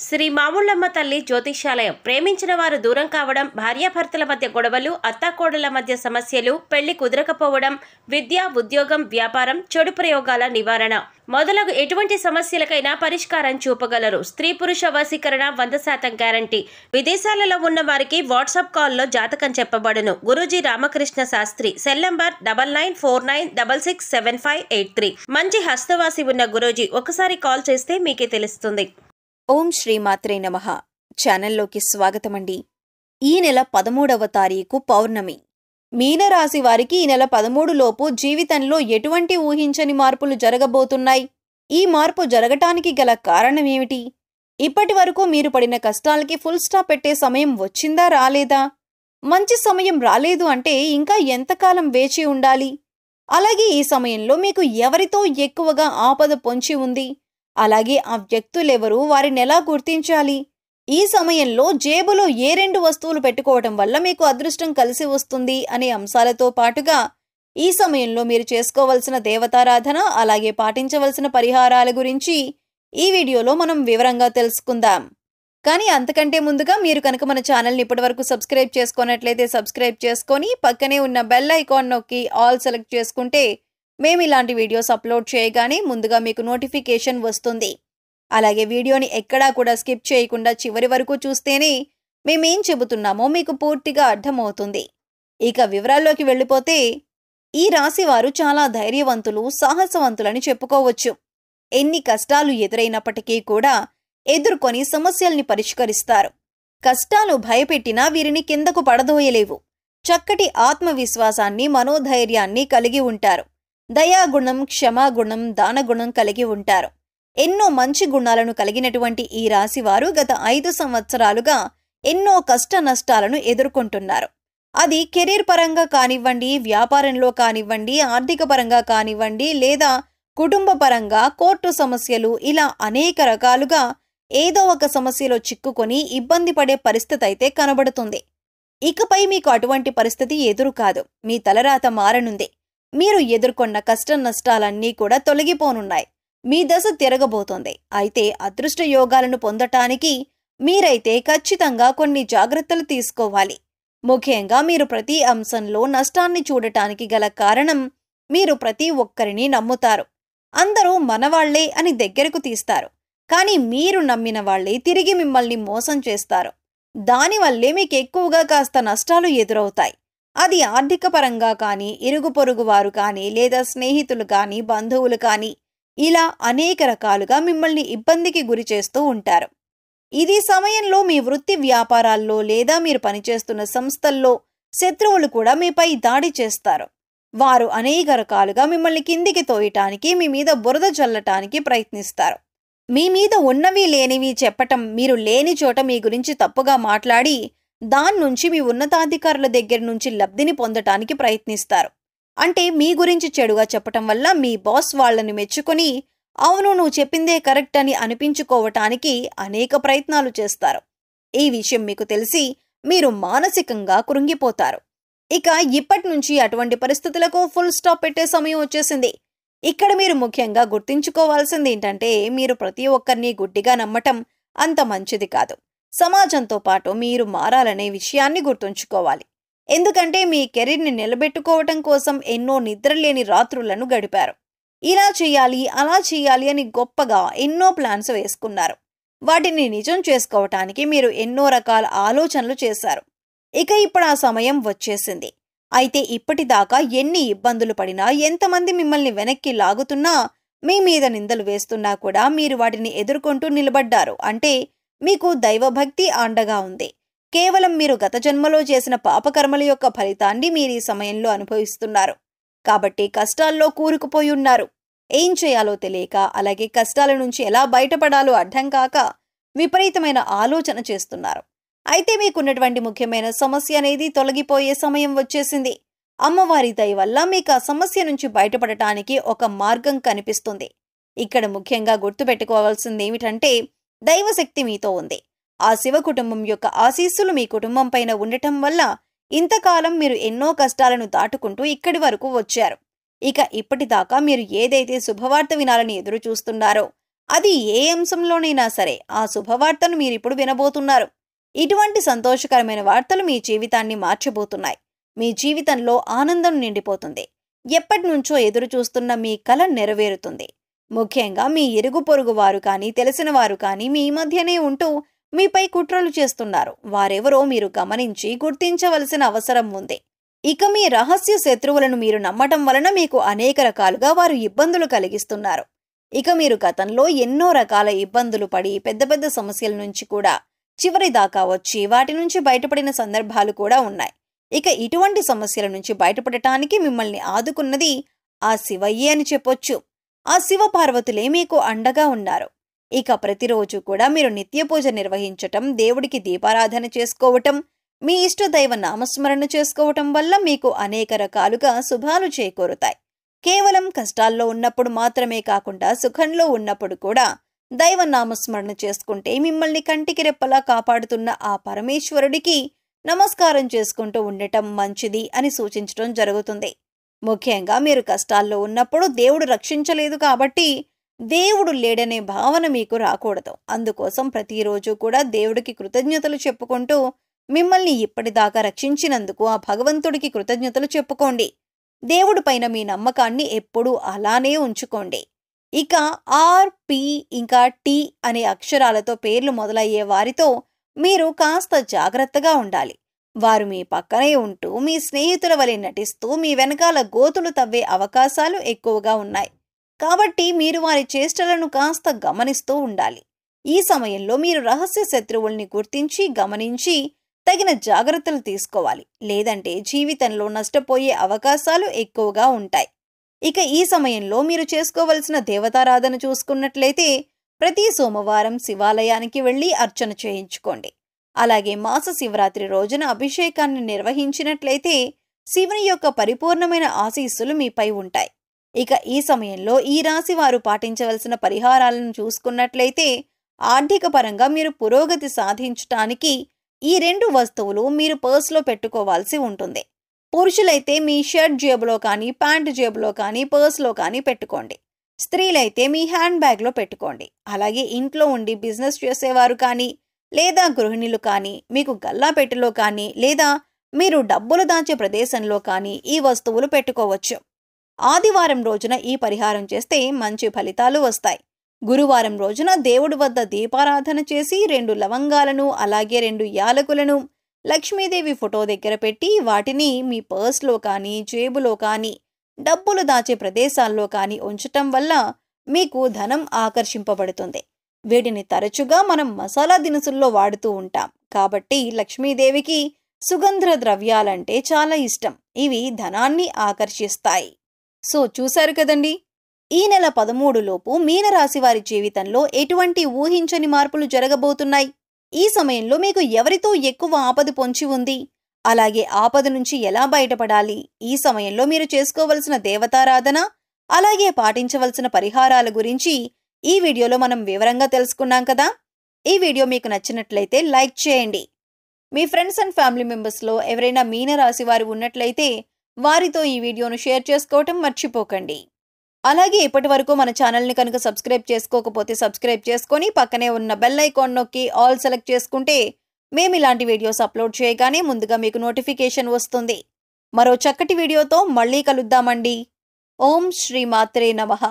శ్రీ మాముళ్ళమ్మ తల్లి జ్యోతిష్యాలయం. ప్రేమించిన వారు దూరం కావడం, భార్యాభర్తల మధ్య గొడవలు, అత్తాకోడళ్ల మధ్య సమస్యలు, పెళ్లి కుదరకపోవడం, విద్య, ఉద్యోగం, వ్యాపారం, చెడు ప్రయోగాల నివారణ మొదలగు ఎటువంటి సమస్యలకైనా పరిష్కారం చూపగలరు. స్త్రీ పురుష వశీకరణ 100% గ్యారంటీ. విదేశాలలో ఉన్న వారికి వాట్సాప్ కాల్లో జాతకం చెప్పబడును. గురూజీ రామకృష్ణ శాస్త్రి. Cell number 9949667583. మంచి హస్తవాసి ఉన్న గురూజీ ఒకసారి కాల్ చేస్తే మీకే తెలుస్తుంది. ఓం శ్రీమాత్రే నమః. ఛానల్లోకి స్వాగతమండి. ఈ నెల 13వ తారీఖు పౌర్ణమి. మీనరాశి వారికి ఈ నెల 13 లోపు జీవితంలో ఎటువంటి ఊహించని మార్పులు జరగబోతున్నాయి? ఈ మార్పు జరగటానికి గల కారణమేమిటి? ఇప్పటి వరకు మీరు పడిన కష్టాలకి ఫుల్ స్టాప్ పెట్టే సమయం వచ్చిందా రాలేదా? మంచి సమయం రాలేదు అంటే ఇంకా ఎంతకాలం వేచి ఉండాలి? అలాగే ఈ సమయంలో మీకు ఎవరితో ఎక్కువగా ఆపద పొంచి ఉంది? అలాగే ఆ వ్యక్తులెవరు, వారిని ఎలా గుర్తించాలి? ఈ సమయంలో జేబులో ఏ 2 వస్తువులు పెట్టుకోవటం వల్ల మీకు అదృష్టం కలిసి వస్తుంది అనే అంశాలతో పాటుగా ఈ సమయంలో మీరు చేసుకోవలసిన దేవతారాధన, అలాగే పాటించవలసిన పరిహారాల గురించి ఈ వీడియోలో మనం వివరంగా తెలుసుకుందాం. కానీ అంతకంటే ముందుగా మీరు కనుక మన ఛానల్ని ఇప్పటివరకు సబ్స్క్రైబ్ చేసుకున్నట్లయితే సబ్స్క్రైబ్ చేసుకొని పక్కనే ఉన్న బెల్ ఐకాన్ నొక్కి ఆల్ సెలెక్ట్ చేసుకుంటే మేము ఇలాంటి వీడియోస్ అప్లోడ్ చేయగానే ముందుగా మీకు నోటిఫికేషన్ వస్తుంది. అలాగే వీడియోని ఎక్కడా కూడా స్కిప్ చేయకుండా చివరి వరకు చూస్తేనే మేమేం చెబుతున్నామో మీకు పూర్తిగా అర్థమవుతుంది. ఇక వివరాల్లోకి వెళ్ళిపోతే, ఈ రాశి వారు చాలా ధైర్యవంతులు, సాహసవంతులని చెప్పుకోవచ్చు. ఎన్ని కష్టాలు ఎదురైనప్పటికీ కూడా ఎదుర్కొని సమస్యల్ని పరిష్కరిస్తారు. కష్టాలు భయపెట్టినా వీరిని కిందకు పడదోయలేవు. చక్కటి ఆత్మవిశ్వాసాన్ని, మనోధైర్యాన్ని కలిగి ఉంటారు. దయాగుణం, క్షమాగుణం, దానగుణం కలిగి ఉంటారు. ఎన్నో మంచి గుణాలను కలిగినటువంటి ఈ రాశివారు గత 5 సంవత్సరాలుగా ఎన్నో కష్ట నష్టాలను ఎదుర్కొంటున్నారు. అది కెరీర్ పరంగా కానివ్వండి, వ్యాపారంలో కానివ్వండి, ఆర్థిక పరంగా కానివ్వండి, లేదా కుటుంబ పరంగా, కోర్టు సమస్యలు, ఇలా అనేక రకాలుగా ఏదో ఒక సమస్యలో చిక్కుకొని ఇబ్బంది పడే పరిస్థితి అయితే కనబడుతుంది. ఇకపై మీకు అటువంటి పరిస్థితి ఎదురు కాదు. మీ తలరాత మారనుంది. మీరు ఎదుర్కొన్న కష్ట నష్టాలన్నీ కూడా తొలగిపోనున్నాయి. మీ దశ తిరగబోతోంది. అయితే అదృష్ట యోగాలను పొందటానికి మీరైతే ఖచ్చితంగా కొన్ని జాగ్రత్తలు తీసుకోవాలి. ముఖ్యంగా మీరు ప్రతి అంశంలో నష్టాన్ని చూడటానికి గల కారణం, మీరు ప్రతి ఒక్కరిని నమ్ముతారు. అందరూ మనవాళ్లే అని దగ్గరకు తీస్తారు. కానీ మీరు నమ్మిన వాళ్లే తిరిగి మిమ్మల్ని మోసం చేస్తారు. దానివల్లే మీకు ఎక్కువగా కాస్త నష్టాలు ఎదురవుతాయి. అది ఆర్థిక పరంగా కానీ, ఇరుగు పొరుగు వారు కానీ, లేదా స్నేహితులు కానీ, బంధువులు కానీ, ఇలా అనేక రకాలుగా మిమ్మల్ని ఇబ్బందికి గురి చేస్తూ ఉంటారు. ఇది సమయంలో మీ వృత్తి వ్యాపారాల్లో లేదా మీరు పనిచేస్తున్న సంస్థల్లో శత్రువులు కూడా మీపై దాడి చేస్తారు. వారు అనేక రకాలుగా మిమ్మల్ని కిందికి తోయటానికి, మీ మీద బురద చల్లటానికి ప్రయత్నిస్తారు. మీ మీద ఉన్నవి లేనివి చెప్పటం, మీరు లేని చోట మీ గురించి తప్పుగా మాట్లాడి దాన్నుంచి మీ ఉన్నతాధికారుల దగ్గర నుంచి లబ్ధిని పొందటానికి ప్రయత్నిస్తారు. అంటే మీ గురించి చెడుగా చెప్పటం వల్ల మీ బాస్ వాళ్లను మెచ్చుకొని, అవును నువ్వు చెప్పిందే కరెక్ట్ అని అనిపించుకోవటానికి అనేక ప్రయత్నాలు చేస్తారు. ఈ విషయం మీకు తెలిసి మీరు మానసికంగా కృంగిపోతారు. ఇక ఇప్పటి నుంచి అటువంటి పరిస్థితులకు ఫుల్ స్టాప్ పెట్టే సమయం వచ్చేసింది. ఇక్కడ మీరు ముఖ్యంగా గుర్తుంచుకోవాల్సింది ఏంటంటే, మీరు ప్రతి ఒక్కరిని గుడ్డిగా నమ్మటం అంత మంచిది కాదు. సమాజంతో పాటు మీరు మారాలనే విషయాన్ని గుర్తుంచుకోవాలి. ఎందుకంటే మీ కెరీర్ని నిలబెట్టుకోవటం కోసం ఎన్నో నిద్రలేని రాత్రులను గడిపారు. ఇలా చేయాలి, అలా చేయాలి అని గొప్పగా ఎన్నో ప్లాన్స్ వేసుకున్నారు. వాటిని నిజం చేసుకోవటానికి మీరు ఎన్నో రకాల ఆలోచనలు చేశారు. ఇక ఇప్పుడు ఆ సమయం వచ్చేసింది. అయితే ఇప్పటిదాకా ఎన్ని ఇబ్బందులు పడినా, ఎంతమంది మిమ్మల్ని వెనక్కి లాగుతున్నా, మీ మీద నిందలు వేస్తున్నా కూడా మీరు వాటిని ఎదుర్కొంటూ నిలబడ్డారు. అంటే మీకు దైవభక్తి అండగా ఉంది. కేవలం మీరు గత జన్మలో చేసిన పాపకర్మల యొక్క ఫలితాన్ని మీరు ఈ సమయంలో అనుభవిస్తున్నారు. కాబట్టి కష్టాల్లో కూరుకుపోయి ఉన్నారు. ఏం చేయాలో తెలియక, అలాగే కష్టాల నుంచి ఎలా బయటపడాలో అర్థం కాక విపరీతమైన ఆలోచన చేస్తున్నారు. అయితే మీకున్నటువంటి ముఖ్యమైన సమస్య అనేది తొలగిపోయే సమయం వచ్చేసింది. అమ్మవారి దయ వల్ల మీకు ఆ సమస్య నుంచి బయటపడటానికి ఒక మార్గం కనిపిస్తుంది. ఇక్కడ ముఖ్యంగా గుర్తుపెట్టుకోవాల్సింది ఏమిటంటే, దైవశక్తి మీతో ఉంది. ఆ శివ కుటుంబం యొక్క ఆశీస్సులు మీ కుటుంబం పైన ఉండటం వల్ల ఇంతకాలం మీరు ఎన్నో కష్టాలను దాటుకుంటూ ఇక్కడి వరకు వచ్చారు. ఇక ఇప్పటిదాకా మీరు ఏదైతే శుభవార్త వినాలని ఎదురు చూస్తున్నారో అది ఏ అంశంలోనైనా సరే ఆ శుభవార్తను మీరిప్పుడు వినబోతున్నారు. ఇటువంటి సంతోషకరమైన వార్తలు మీ జీవితాన్ని మార్చబోతున్నాయి. మీ జీవితంలో ఆనందం నిండిపోతుంది. ఎప్పటినుంచో ఎదురు చూస్తున్న మీ కల నెరవేరుతుంది. ముఖ్యంగా మీ ఇరుగు పొరుగు వారు కానీ తెలిసిన వారు కానీ మీ మధ్యనే ఉంటూ మీపై కుట్రలు చేస్తున్నారు. వారెవరో మీరు గమనించి గుర్తించవలసిన అవసరం ఉంది. ఇక మీ రహస్య శత్రువులను మీరు నమ్మటం వలన మీకు అనేక రకాలుగా వారు ఇబ్బందులు కలిగిస్తున్నారు. ఇక మీరు గతంలో ఎన్నో రకాల ఇబ్బందులు పడి పెద్ద పెద్ద సమస్యల నుంచి కూడా చివరి దాకా వచ్చి వాటి నుంచి బయటపడిన సందర్భాలు కూడా ఉన్నాయి. ఇక ఇటువంటి సమస్యల నుంచి బయటపడటానికి మిమ్మల్ని ఆదుకున్నది ఆ శివయ్యే అని చెప్పొచ్చు. ఆ శివ పార్వతులే మీకు అండగా ఉన్నారు. ఇక ప్రతిరోజు కూడా మీరు నిత్య పూజ నిర్వహించటం, దేవుడికి దీపారాధన చేసుకోవటం, మీ ఇష్ట దైవ నామస్మరణ చేసుకోవటం వల్ల మీకు అనేక రకాలుగా శుభాలు చేకూరుతాయి. కేవలం కష్టాల్లో ఉన్నప్పుడు మాత్రమే కాకుండా సుఖంలో ఉన్నప్పుడు కూడా దైవ నామస్మరణ చేసుకుంటే మిమ్మల్ని కంటికి రెప్పలా కాపాడుతున్న ఆ పరమేశ్వరుడికి నమస్కారం చేసుకుంటూ ఉండటం మంచిది అని సూచించడం జరుగుతుంది. ముఖ్యంగా మీరు కష్టాల్లో ఉన్నప్పుడు దేవుడు రక్షించలేదు కాబట్టి దేవుడు లేడనే భావన మీకు రాకూడదు. అందుకోసం ప్రతిరోజు కూడా దేవుడికి కృతజ్ఞతలు చెప్పుకుంటూ మిమ్మల్ని ఇప్పటిదాకా రక్షించినందుకు ఆ భగవంతుడికి కృతజ్ఞతలు చెప్పుకోండి. దేవుడి పైన మీ నమ్మకాన్ని ఎప్పుడూ అలానే ఉంచుకోండి. ఇక ఆర్, పి ఇంకా టి అనే అక్షరాలతో పేర్లు మొదలయ్యే వారితో మీరు కాస్త జాగ్రత్తగా ఉండాలి. వారు మీ పక్కనే ఉంటూ మీ స్నేహితుల వలె నటిస్తూ మీ వెనకాల గోతులు తవ్వే అవకాశాలు ఎక్కువగా ఉన్నాయి. కాబట్టి మీరు వారి చేష్టలను కాస్త గమనిస్తూ ఉండాలి. ఈ సమయంలో మీరు రహస్య శత్రువుల్ని గుర్తించి గమనించి తగిన జాగ్రత్తలు తీసుకోవాలి. లేదంటే జీవితంలో నష్టపోయే అవకాశాలు ఎక్కువగా ఉంటాయి. ఇక ఈ సమయంలో మీరు చేసుకోవలసిన దేవతారాధన చూసుకున్నట్లయితే ప్రతి సోమవారం శివాలయానికి వెళ్లి అర్చన చేయించుకోండి. అలాగే మాస శివరాత్రి రోజున అభిషేకాన్ని నిర్వహించినట్లయితే శివుని యొక్క పరిపూర్ణమైన ఆశీస్సులు మీపై ఉంటాయి. ఇక ఈ సమయంలో ఈ రాశి వారు పాటించవలసిన పరిహారాలను చూసుకున్నట్లయితే ఆర్థిక పరంగా మీరు పురోగతి సాధించటానికి ఈ 2 వస్తువులు మీరు పర్సులో పెట్టుకోవాల్సి ఉంటుంది. పురుషులైతే మీ షర్ట్ జేబులో కానీ ప్యాంటు జేబులో కానీ పర్సులో కానీ పెట్టుకోండి. స్త్రీలైతే మీ హ్యాండ్ బ్యాగ్లో పెట్టుకోండి. అలాగే ఇంట్లో ఉండి బిజినెస్ చేసేవారు కానీ లేదా గృహిణులు కానీ మీకు గల్లాపెట్టెలో కానీ లేదా మీరు డబ్బులు దాచే ప్రదేశంలో కానీ ఈ వస్తువులు పెట్టుకోవచ్చు. ఆదివారం రోజున ఈ పరిహారం చేస్తే మంచి ఫలితాలు వస్తాయి. గురువారం రోజున దేవుడి వద్ద దీపారాధన చేసి 2 లవంగాలను అలాగే 2 యాలకులను లక్ష్మీదేవి ఫోటో దగ్గర పెట్టి వాటిని మీ పర్స్లో కానీ జేబులో కానీ డబ్బులు దాచే ప్రదేశాల్లో కానీ ఉంచటం వల్ల మీకు ధనం ఆకర్షింపబడుతుంది. వీటిని తరచుగా మనం మసాలా దినుసుల్లో వాడుతూ ఉంటాం. కాబట్టి లక్ష్మీదేవికి సుగంధ ద్రవ్యాలంటే చాలా ఇష్టం. ఇవి ధనాన్ని ఆకర్షిస్తాయి. సో చూశారు కదండి, ఈ నెల 13 లోపు మీనరాశి వారి జీవితంలో ఎటువంటి ఊహించని మార్పులు జరగబోతున్నాయి. ఈ సమయంలో మీకు ఎవరితో ఎక్కువ ఆపద పొంచి ఉంది, అలాగే ఆపద నుంచి ఎలా బయటపడాలి, ఈ సమయంలో మీరు చేసుకోవలసిన దేవతారాధన అలాగే పాటించవలసిన పరిహారాల గురించి ఈ వీడియోలో మనం వివరంగా తెలుసుకున్నాం కదా. ఈ వీడియో మీకు నచ్చినట్లయితే లైక్ చేయండి. మీ ఫ్రెండ్స్ అండ్ ఫ్యామిలీ మెంబర్స్లో ఎవరైనా మీనరాశి వారు ఉన్నట్లయితే వారితో ఈ వీడియోను షేర్ చేసుకోవటం మర్చిపోకండి. అలాగే ఇప్పటి వరకు మన ఛానల్ని కనుక సబ్స్క్రైబ్ చేసుకోకపోతే సబ్స్క్రైబ్ చేసుకొని పక్కనే ఉన్న బెల్ ఐకాన్ నొక్కి ఆల్ సెలెక్ట్ చేసుకుంటే మేము ఇలాంటి వీడియోస్ అప్లోడ్ చేయగానే ముందుగా మీకు నోటిఫికేషన్ వస్తుంది. మరో చక్కటి వీడియోతో మళ్ళీ కలుద్దామండి. ఓం శ్రీ మాత్రే నమః.